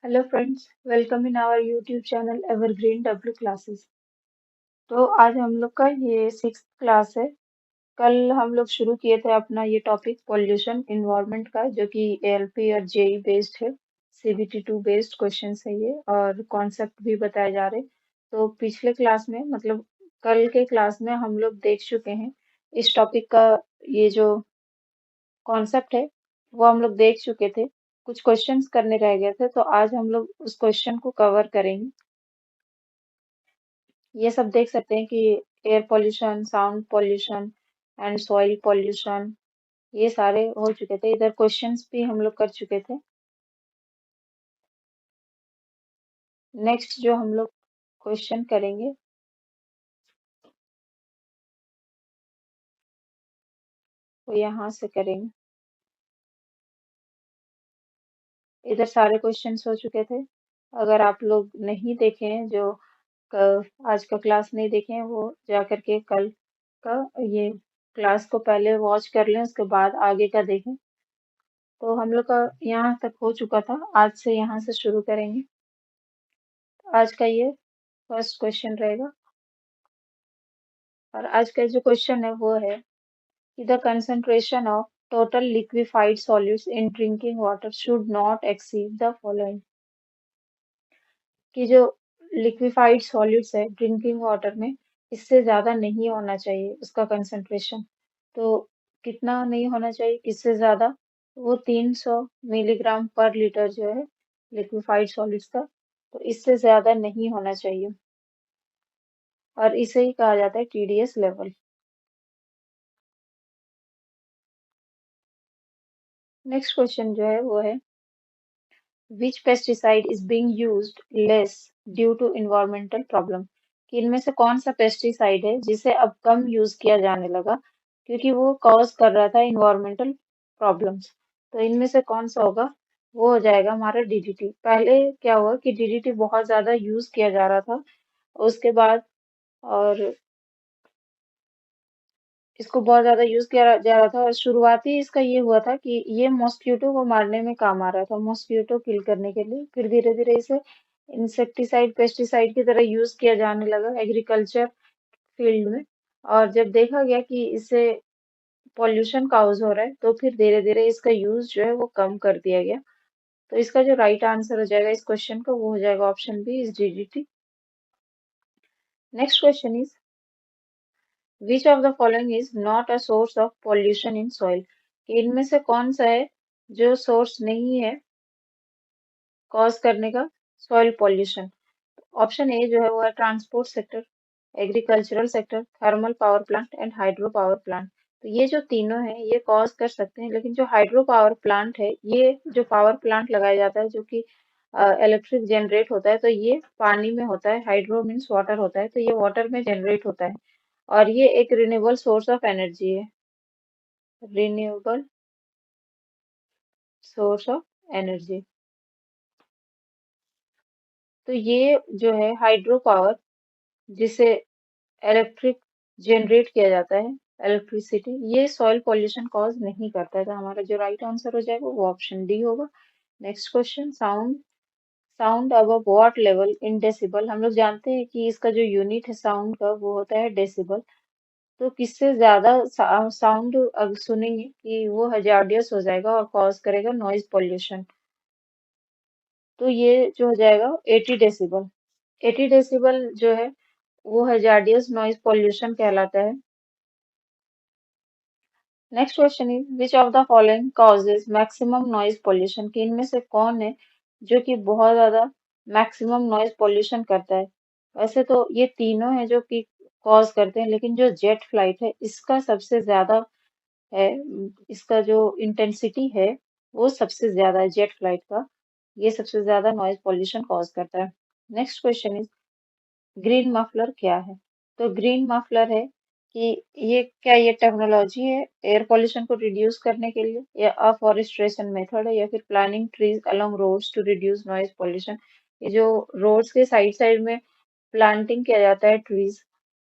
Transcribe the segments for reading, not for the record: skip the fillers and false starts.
Hello friends, welcome in our YouTube channel evergreen W classes. तो आज हम लोग का ये सिक्स्थ क्लास है। कल हम लोग शुरू किए थे अपना ये टॉपिक पॉल्यूशन इन्वायरमेंट का, जो कि एएलपी और जेई बेस्ड है। सीबीटी 2 बेस्ड क्वेश्चन है ये, और कॉन्सेप्ट भी बताए जा रहे। तो पिछले क्लास में, मतलब कल के क्लास में, हम लोग देख चुके हैं इस टॉपिक का। ये जो कॉन्सेप्ट है वो हम लोग देख चुके थे। कुछ क्वेश्चंस करने रह गए थे, तो आज हम लोग उस क्वेश्चन को कवर करेंगे। ये सब देख सकते हैं कि air pollution, sound pollution and soil pollution, ये सारे हो चुके थे। इधर क्वेश्चंस भी हम लोग कर चुके थे। नेक्स्ट जो हम लोग क्वेश्चन करेंगे वो यहाँ से करेंगे। इधर सारे क्वेश्चंस हो चुके थे। अगर आप लोग नहीं देखे हैं, जो आज का क्लास नहीं देखे हैं, वो जा करके कल का ये क्लास को पहले वॉच कर लें, उसके बाद आगे का देखें। तो हम लोग का यहाँ तक हो चुका था। आज से यहाँ से शुरू करेंगे। आज का ये फर्स्ट क्वेश्चन रहेगा, और आज का जो क्वेश्चन है वो है कि the concentration of total liquefied solutes in drinking water should not exceed the following. कि जो लिक्विफाइड सॉल्यूट्स है ड्रिंकिंग वाटर में, इससे ज्यादा नहीं होना चाहिए उसका कंसंट्रेशन। तो कितना नहीं होना चाहिए, किससे ज्यादा? वो 300 मिलीग्राम पर लीटर जो है लिक्विफाइड सॉलिड्स का, तो इससे ज्यादा नहीं होना चाहिए, और इसे ही कहा जाता है टीडीएस लेवल। नेक्स्ट क्वेश्चन जो है वो है which pesticide is being used less due to environmental problem. कि इनमें से कौन सा पेस्टिसाइड है जिसे अब कम यूज किया जाने लगा क्योंकि वो कॉज कर रहा था इन्वायरमेंटल प्रॉब्लम्स। तो इनमें से कौन सा होगा? वो हो जाएगा हमारा डीडीटी। पहले क्या हुआ कि डीडीटी बहुत ज्यादा यूज किया जा रहा था, उसके बाद, और इसको बहुत ज्यादा यूज किया जा रहा था, और शुरुआती इसका ये हुआ था कि ये मॉस्किटो को मारने में काम आ रहा था, मॉस्किटो किल करने के लिए। फिर धीरे धीरे इसे इंसेक्टिसाइड, पेस्टिसाइड की तरह यूज किया जाने लगा एग्रीकल्चर फील्ड में। और जब देखा गया कि इससे पॉल्यूशन काउज हो रहा है, तो फिर धीरे धीरे इसका यूज जो है वो कम कर दिया गया। तो इसका जो राइट आंसर हो जाएगा इस क्वेश्चन का, वो हो जाएगा option B, is DDT. Next question is which of the following is not a source of pollution in soil. इनमें से कौन सा है जो सोर्स नहीं है कॉज करने का सॉइल पॉल्यूशन? ऑप्शन ए जो है वो है transport sector, agricultural sector, thermal power plant and hydro power plant. तो ये जो तीनों हैं ये कॉज कर सकते हैं, लेकिन जो हाइड्रो पावर प्लांट है, ये जो पावर प्लांट लगाया जाता है जो कि इलेक्ट्रिक जनरेट होता है, तो ये पानी में होता है। हाइड्रो मीन्स वाटर होता है, तो ये वाटर में जनरेट होता है, और ये एक रिन्यूएबल सोर्स ऑफ एनर्जी है। Renewable source of energy. तो ये जो है हाइड्रो पावर, जिसे इलेक्ट्रिक जनरेट किया जाता है, इलेक्ट्रिसिटी, ये सॉइल पॉल्यूशन कॉज नहीं करता है। तो हमारा जो राइट आंसर हो जाएगा वो ऑप्शन डी होगा। Next question, sound. Sound above what level in decibel. हम लोग जानते हैं कि इसका जो यूनिट है साउंड का वो होता है डेसिबल। तो किससे ज्यादा साउंड अगर सुनेंगे कि वो हजार्डियस हो जाएगा और कॉज करेगा नॉइज पॉल्यूशन। तो ये जो हो जाएगा 80 डेसिबल। 80 डेसिबल जो है वो हजार्डियस नॉइज पॉल्यूशन कहलाता है। Next question is which of the following causes maximum noise pollution. कि इनमें से कौन है जो कि बहुत ज्यादा मैक्सिमम नॉइज पॉल्यूशन करता है? वैसे तो ये तीनों है जो कि कॉज करते हैं, लेकिन जो जेट फ्लाइट है इसका सबसे ज्यादा है। इसका जो इंटेंसिटी है वो सबसे ज्यादा है जेट फ्लाइट का। ये सबसे ज्यादा नॉइज पॉल्यूशन कॉज करता है। Next question is green muffler क्या है? तो ग्रीन मफलर है कि ये क्या, ये टेक्नोलॉजी है एयर पॉल्यूशन को रिड्यूस करने के लिए, या अफॉरेस्टेशन मेथड है, या फिर planting trees along roads to reduce noise pollution. ये जो रोड्स के साइड साइड में प्लांटिंग किया जाता है ट्रीज,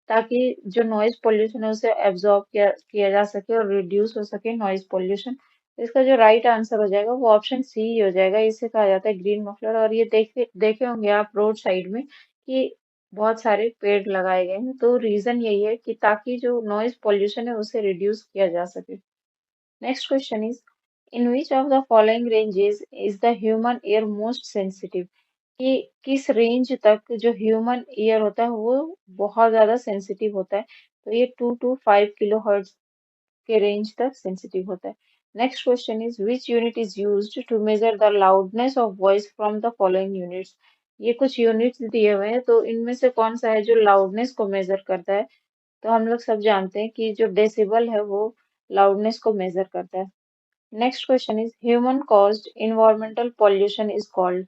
ताकि जो नॉइज पॉल्यूशन है उसे एब्जॉर्ब किया किया जा सके और रिड्यूस हो सके नॉइज पॉल्यूशन। इसका जो राइट आंसर हो जाएगा वो ऑप्शन सी हो जाएगा। इसे कहा जाता है ग्रीन मफलर। और ये देखे देखे होंगे आप रोड साइड में कि बहुत सारे पेड़ लगाए गए हैं। तो रीजन यही है कि ताकि जो नॉइज पोल्यूशन है उसे रिड्यूस किया जा सके। Next question is, in which of the following ranges is the human ear most sensitive? कि किस रेंज तक जो ह्यूमन ईयर होता है वो बहुत ज्यादा सेंसिटिव होता है? तो ये 2 to 5 किलो के रेंज तक सेंसिटिव होता है। Next question is, which unit is used to measure the loudness of voice from the following units? ये कुछ यूनिट्स दिए हुए हैं, तो इनमें से कौन सा है जो लाउडनेस को मेजर करता है? तो हम लोग सब जानते हैं कि जो डेसिबल है वो लाउडनेस को मेजर करता है। Next question is, human caused environmental pollution is called?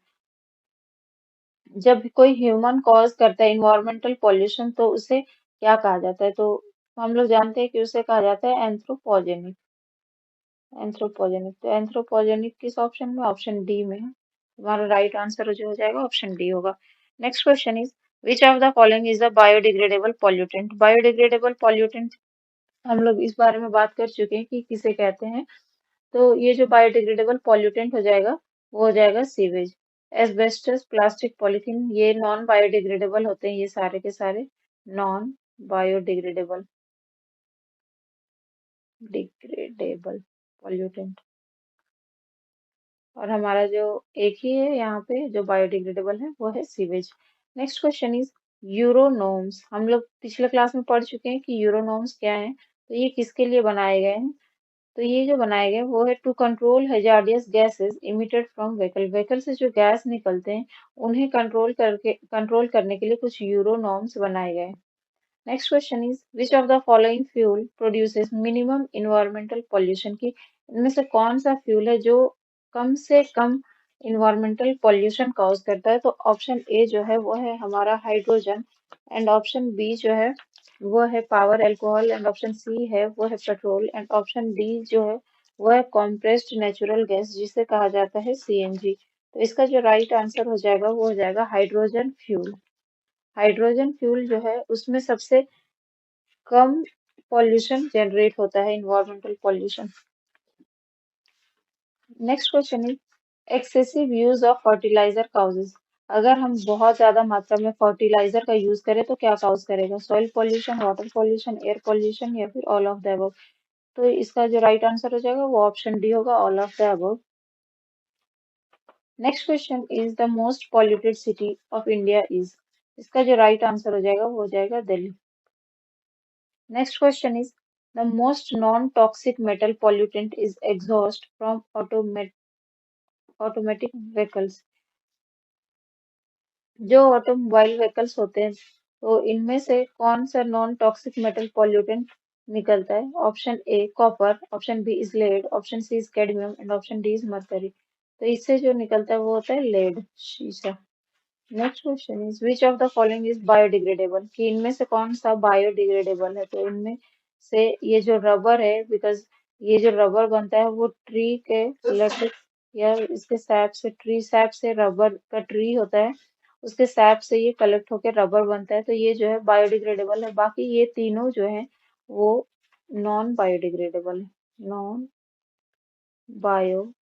जब कोई ह्यूमन कॉज करता है इन्वायरमेंटल पॉल्यूशन तो उसे क्या कहा जाता है? तो हम लोग जानते हैं कि उसे कहा जाता है एंथ्रोपोजेनिक। एंथ्रोपोजेनिक, तो एंथ्रोपोजेनिक किस ऑप्शन में? ऑप्शन डी में है। हमारा राइट आंसर जो हो जाएगा ऑप्शन डी होगा। Next question is, which of the following is the biodegradable pollutant? Biodegradable pollutant हम लोग इस बारे में बात कर चुके हैं कि किसे कहते हैं। तो ये जो बायोडिग्रेडेबल पॉल्यूटेंट हो जाएगा वो हो जाएगा सीवेज। एस्बेस्टस, प्लास्टिक, पॉलीथीन, ये नॉन बायोडिग्रेडेबल होते हैं, ये सारे के सारे नॉन बायोडिग्रेडेबल डिग्रेडेबल पॉल्यूटेंट। और हमारा जो एक ही है यहाँ पे जो बायोडिग्रेडेबल है वो है सीवेज। नेक्स्ट क्वेश्चन इज, यूरोनोम्स हम लोग पिछले क्लास में पढ़ चुके हैं कि यूरोनोम्स क्या है। तो ये किसके लिए बनाए गए हैं? तो ये जो बनाए गए वो है to control hazardous gases emitted from vehicle. Vehicle से जो गैस निकलते हैं उन्हें कंट्रोल करने के लिए कुछ यूरो नॉर्म्स बनाए गए। Next question is, which of the following fuel produces minimum environmental pollution? की इनमें से कौन सा फ्यूल है जो कम से कम इन्वायरमेंटल पॉल्यूशन कॉज करता है? तो ऑप्शन ए जो है वो है हमारा हाइड्रोजन, एंड ऑप्शन बी जो है वो है power alcohol, and option C है वो है पेट्रोल, एंड ऑप्शन डी जो है वो है कॉम्प्रेस्ड नेचुरल गैस जिसे कहा जाता है सीएनजी। तो इसका जो राइट आंसर हो जाएगा वो हो जाएगा हाइड्रोजन फ्यूल। हाइड्रोजन फ्यूल जो है उसमें सबसे कम पॉल्यूशन जनरेट होता है, environmental pollution. Next question is, excessive use of fertiliser causes? अगर हम बहुत ज्यादा मात्रा में फर्टिलाइजर का यूज करें तो क्या काउज करेगा? Soil pollution, water pollution, air pollution, या फिर ऑल ऑफ द अबव? तो इसका जो राइट आंसर हो जाएगा वो ऑप्शन डी होगा, all of the above. Next question is, the most polluted city of India is? इसका जो राइट आंसर हो जाएगा वो हो जाएगा Delhi. Next question is, the most non-toxic metal pollutant is exhaust from automatic vehicles. जो automobile vehicles होते हैं तो इनमें से कौन सा नॉन टॉक्सिक मेटल पॉल्यूटेंट निकलता है? Option A copper, option B is lead, option C is cadmium, and option D is mercury. तो इससे जो निकलता है वो होता है लेड, शीशा। Next question is, which of the following is biodegradable? कि इनमें से कौन सा बायोडिग्रेडेबल है? तो इनमें से ये जो रबर है, बिकॉज ये जो रबर बनता है वो ट्री के लेटेक्स या इसके सैप से, ट्री सैप से, रबर का ट्री होता है उसके सैप से ये कलेक्ट होकर रबर बनता है। तो ये जो है बायोडिग्रेडेबल है। बाकी ये तीनों जो है वो नॉन बायोडिग्रेडेबल है, नॉन बायोडिग्रेडेबल।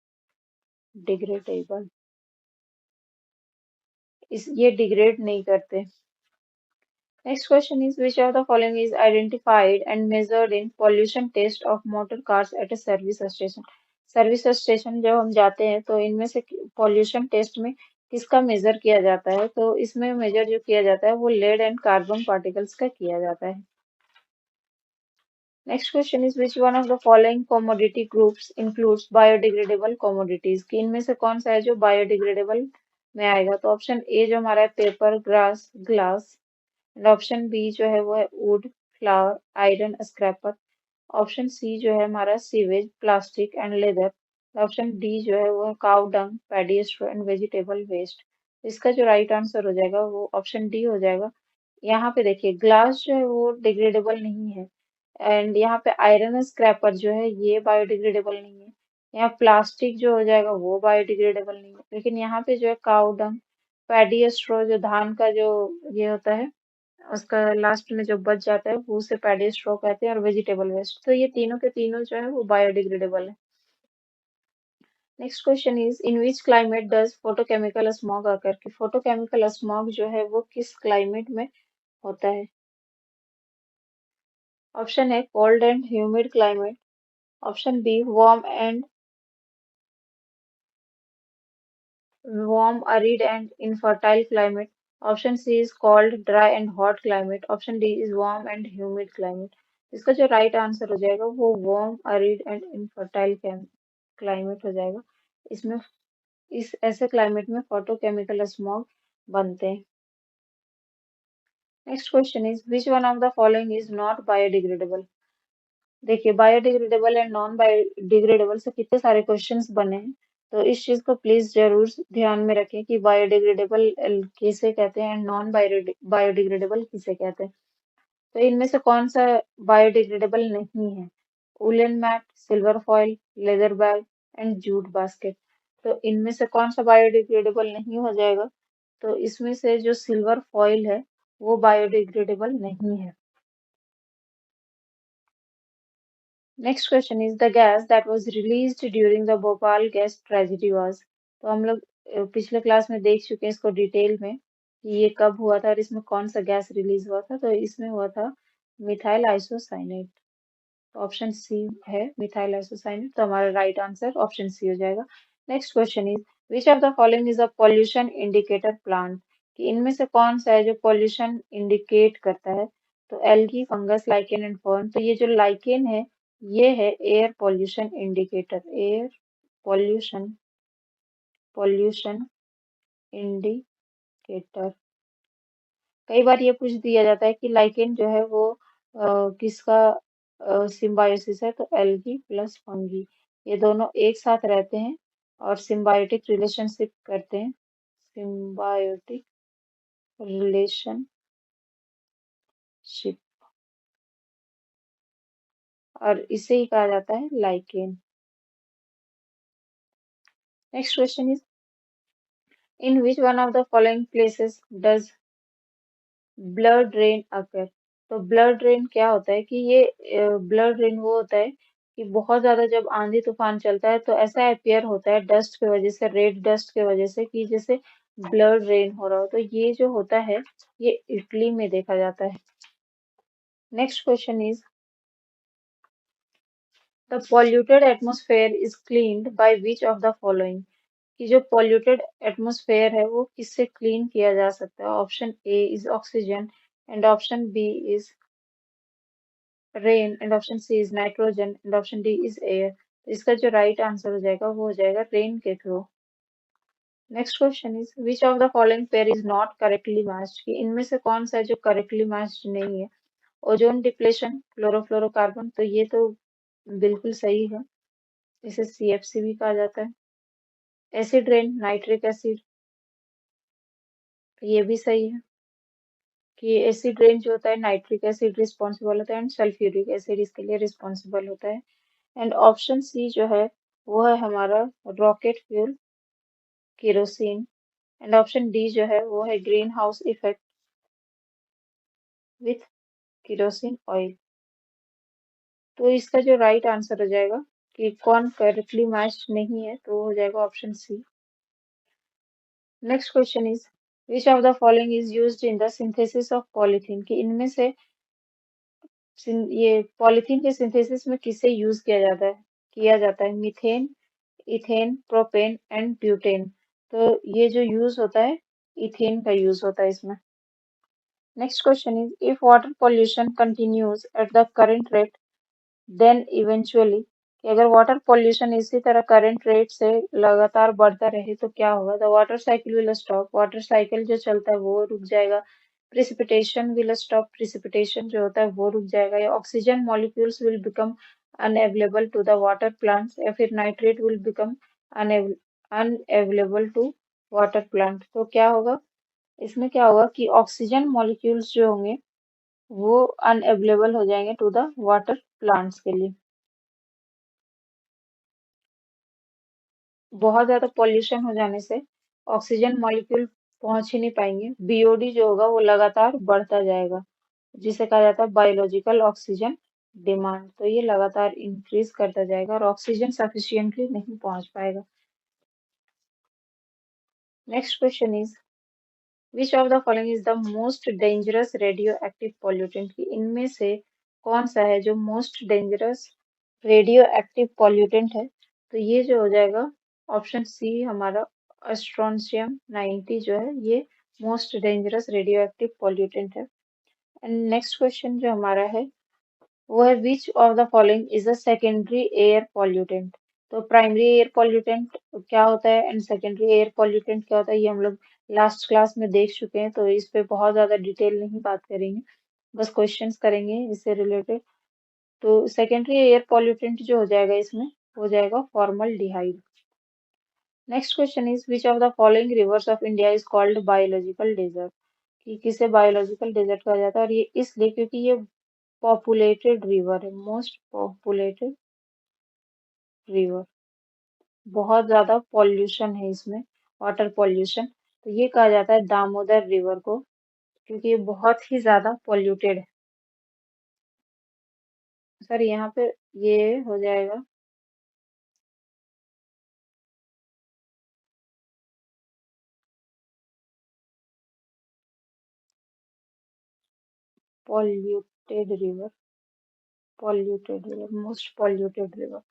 इस ये डिग्रेड नहीं करते। Next question is, which of the following is identified and measured in pollution test of motor cars at a service station? Service station जब हम जाते हैं तो इनमें से पॉल्यूशन टेस्ट में किसका मेजर किया जाता है? तो इसमें मेजर जो किया जाता है वो लेड एंड कार्बन पार्टिकल्स का किया जाता है। Next question is, which one of the following commodity groups includes biodegradable commodities? कि इनमें से कौन सा है जो बायोडिग्रेडेबल में आएगा? तो ऑप्शन ए जो हमारा है paper, glass, and option B जो है वो है wood, flower, iron, scraper, option C जो है हमारा sewage, plastic and leather, option D जो है वो है cow dung, paddy straw, and vegetable waste. इसका जो राइट आंसर हो जाएगा वो ऑप्शन डी हो जाएगा। यहाँ पे देखिए ग्लास जो है वो डिग्रेडेबल नहीं है, एंड यहाँ पे आयरन स्क्रैपर जो है ये बायोडिग्रेडेबल नहीं है। यहाँ प्लास्टिक जो हो जाएगा वो बायोडिग्रेडेबल नहीं है, लेकिन यहाँ पे जो है काउ डंग, पैडी स्ट्रॉ जो धान का जो ये होता है उसका लास्ट में जो बच जाता है वो उसे पैडी स्ट्रॉ कहते हैं, और वेजिटेबल वेस्ट। तो ये तीनों के तीनों जो है वो बायोडिग्रेडेबल है। Next question is in which climate does photochemical smog occur, कि फोटोकेमिकल स्मॉग जो है वो किस क्लाइमेट में होता है। ऑप्शन है cold and humid climate, option B warm, arid and infertile climate. Option C is cold, dry and hot climate. Option D is warm and humid climate. इसका जो राइट आंसर हो जाएगा वो warm, arid and infertile climate हो जाएगा। इसमें इस ऐसे क्लाइमेट में फोटोकेमिकल स्मॉग बनते हैं। Next question is which one of the following is not biodegradable. देखिए बायोडिग्रेडेबल एंड नॉन बायोडिग्रेडेबल से कितने सारे क्वेश्चंस बने हैं, तो इस चीज को प्लीज जरूर ध्यान में रखें कि बायोडिग्रेडेबल किसे कहते हैं एंड नॉन बायोडिग्रेडेबल किसे कहते हैं। तो इनमें से कौन सा बायोडिग्रेडेबल नहीं है। Woollen mat, silver foil, leather bag and jute basket. तो इनमें से कौन सा बायोडिग्रेडेबल नहीं हो जाएगा, तो इसमें से जो सिल्वर फॉइल है वो बायोडिग्रेडेबल नहीं है। Next question is the gas that was released during the Bhopal gas tragedy was. तो हम लोग पिछले क्लास में देख चुके हैं इसको डिटेल में कि ये कब हुआ था और इसमें कौन सा गैस रिलीज हुआ था, तो इसमें हुआ था मिथाइल आइसोसाइनेट। ऑप्शन सी है मिथाइल आइसोसाइनेट, तो हमारा राइट आंसर ऑप्शन सी हो जाएगा। Next question is which of the following is a pollution indicator plant, कि इनमें से कौन सा है जो पॉल्यूशन इंडिकेट करता है। तो algae, fungus, lichen and fern. तो ये जो लाइकेन है ये है air pollution indicator, air pollution pollution indicator. कई बार ये पूछ दिया जाता है कि लाइकेन जो है वो किसका सिम्बायोसिस है, तो एल्गी प्लस फंगी, ये दोनों एक साथ रहते हैं और सिम्बायोटिक रिलेशनशिप करते हैं, सिम्बायोटिक रिलेशनशिप, और इसे ही कहा जाता है lichen. Next question is in which one of the following places does blood rain occur. तो ब्लड रेन क्या होता है कि ये ब्लड रेन वो होता है कि बहुत ज्यादा जब आंधी तूफान चलता है तो ऐसा अपियर होता है डस्ट की वजह से, रेड डस्ट की वजह से, कि जैसे ब्लड रेन हो रहा हो। तो ये जो होता है ये इटली में देखा जाता है। Next question is the polluted atmosphere is cleaned by which of the following, कि जो पॉल्यूटेड एटमोस्फेयर है वो किससे क्लीन किया जा सकता है। Option A is oxygen and option B is rain and option C is nitrogen and option D is air. तो इसका जो राइट आंसर हो जाएगा वो हो जाएगा रेन के through. Next question is which of the following pair is not correctly matched, कि इनमें से कौन सा है जो करेक्टली मैच्ड नहीं है। ओजोन डिप्लेशन, क्लोरोफ्लोरोकार्बन, तो ये तो बिल्कुल सही है, इसे सीएफसी भी कहा जाता है। एसिड रेन, नाइट्रिक एसिड, ये भी सही है कि एसिड रेन जो होता है नाइट्रिक एसिड रिस्पॉन्सिबल होता है एंड सल्फ्यूरिक एसिड इसके लिए रिस्पॉन्सिबल होता है। एंड ऑप्शन सी जो है वो है हमारा rocket fuel, kerosene. And option D जो है वो है green house effect with kerosene oil. तो इसका जो राइट आंसर हो जाएगा कि कौन करेक्टली मैच नहीं है, तो वो हो जाएगा option C. Next question is which of the following is used in the synthesis of polythene, कि इनमें से ये पॉलीथीन के सिंथेसिस में किसे यूज किया जाता है methane, ethane, propane and butane. तो ये जो यूज होता है इथेन का यूज होता है इसमें। Next question is if water pollution continues at the current rate then eventually, कि अगर वाटर पॉल्यूशन इसी तरह करंट रेट से लगातार बढ़ता रहे तो क्या होगा। The water cycle will stop, water cycle जो चलता है वो रुक जाएगा। प्रिसिपिटेशन विल स्टॉप, प्रिसिपिटेशन जो होता है वो रुक जाएगा। या oxygen molecules will become unavailable to the water plants, या फिर nitrate will become unavailable to water plant. तो क्या होगा, इसमें क्या होगा कि ऑक्सीजन मॉलिक्यूल्स जो होंगे वो अनअवेलेबल हो जाएंगे टू द वाटर प्लांट्स के लिए। बहुत ज्यादा पॉल्यूशन हो जाने से ऑक्सीजन मॉलिक्यूल पहुंच ही नहीं पाएंगे, बीओडी जो होगा वो लगातार बढ़ता जाएगा, जिसे कहा जाता है बायोलॉजिकल ऑक्सीजन डिमांड। तो ये लगातार इंक्रीज करता जाएगा और ऑक्सीजन सफिशिएंटली नहीं पहुंच पाएगा। Next question is which of the following is the most dangerous radio active pollutant, की इनमें से कौन सा है जो most dangerous radio active pollutant है? तो ये जो हो जाएगा ऑप्शन सी हमारा अस्ट्रोनशियम 90 जो है ये most dangerous radio active pollutant है। एंड नेक्स्ट क्वेश्चन जो हमारा है वो है विच of the following is a secondary air pollutant. तो प्राइमरी एयर पॉल्यूटेंट क्या होता है एंड सेकेंडरी एयर पॉल्यूटेंट क्या होता है, ये हम लोग लास्ट क्लास में देख चुके हैं, तो इस पे बहुत ज्यादा डिटेल नहीं बात करेंगे, बस क्वेश्चंस करेंगे इससे रिलेटेड। तो सेकेंडरी एयर पॉल्यूटेंट जो हो जाएगा इसमें हो जाएगा formaldehyde. Next question is which of the following rivers of India is called biological desert, कि किसे बायोलॉजिकल डेजर्ट कहा जाता है, और ये इसलिए क्योंकि ये पॉपुलेटेड रिवर है, मोस्ट पॉपुलेटेड रिवर, बहुत ज्यादा पॉल्यूशन है इसमें, वाटर पॉल्यूशन, तो ये कहा जाता है दामोदर रिवर को, क्योंकि ये बहुत ही ज्यादा पॉल्यूटेड है। सर यहाँ पे ये हो जाएगा polluted river, polluted river, most polluted river,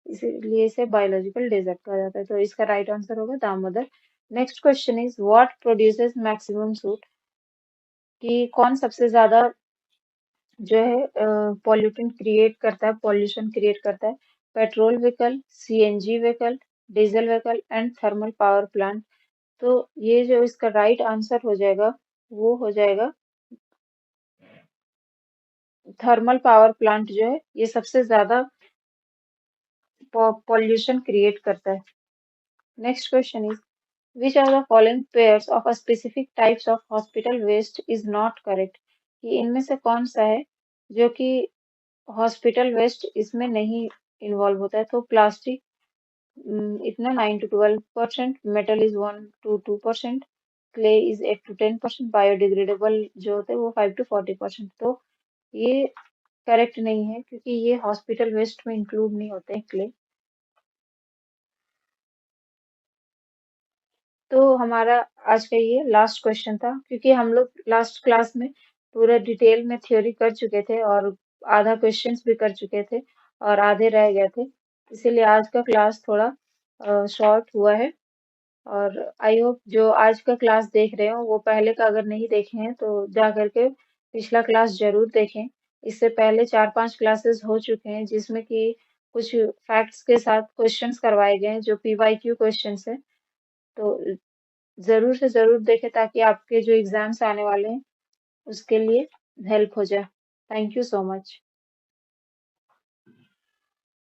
इसीलिए इसे बायोलॉजिकल डेजर्ट कहा जाता है, तो इसका राइट आंसर होगा Damodar. Next question is what produces maximum suit, कि कौन सबसे ज्यादा जो है पॉल्यूटेंट क्रिएट करता है, पॉल्यूशन क्रिएट करता है? Petrol vehicle, CNG vehicle, diesel vehicle and thermal power plant. तो ये जो इसका राइट आंसर हो जाएगा वो हो जाएगा थर्मल पावर प्लांट जो है ये सबसे ज्यादा पॉल्यूशन क्रिएट करता है। Next question is which are the following pairs of a specific types of hospital waste is not correct, कि इनमें से कौन सा है जो कि हॉस्पिटल वेस्ट इसमें नहीं इन्वॉल्व होता है? तो प्लास्टिक इतना 9 to 12%, metal is 1 to 2%, clay is 8 to 10%, biodegradable जो होते हैं वो 5 to 40%। तो ये करेक्ट नहीं है क्योंकि ये हॉस्पिटल वेस्ट में इंक्लूड नहीं होते हैं क्ले। तो हमारा आज का ये लास्ट क्वेश्चन था, क्योंकि हम लोग लास्ट क्लास में पूरा डिटेल में थ्योरी कर चुके थे और आधा क्वेश्चंस भी कर चुके थे और आधे रह गए थे, इसीलिए आज का क्लास थोड़ा शॉर्ट हुआ है। और आई होप जो आज का क्लास देख रहे हो वो पहले का अगर नहीं देखे हैं तो जा करके पिछला क्लास जरूर देखें। इससे पहले 4-5 क्लासेस हो चुके हैं जिसमें कि कुछ फैक्ट्स के साथ क्वेश्चंस करवाए गए हैं जो पीवाईक्यू क्वेश्चंस है, तो जरूर से जरूर देखें ताकि आपके जो एग्जाम्स आने वाले हैं उसके लिए हेल्प हो जाए। Thank you so much.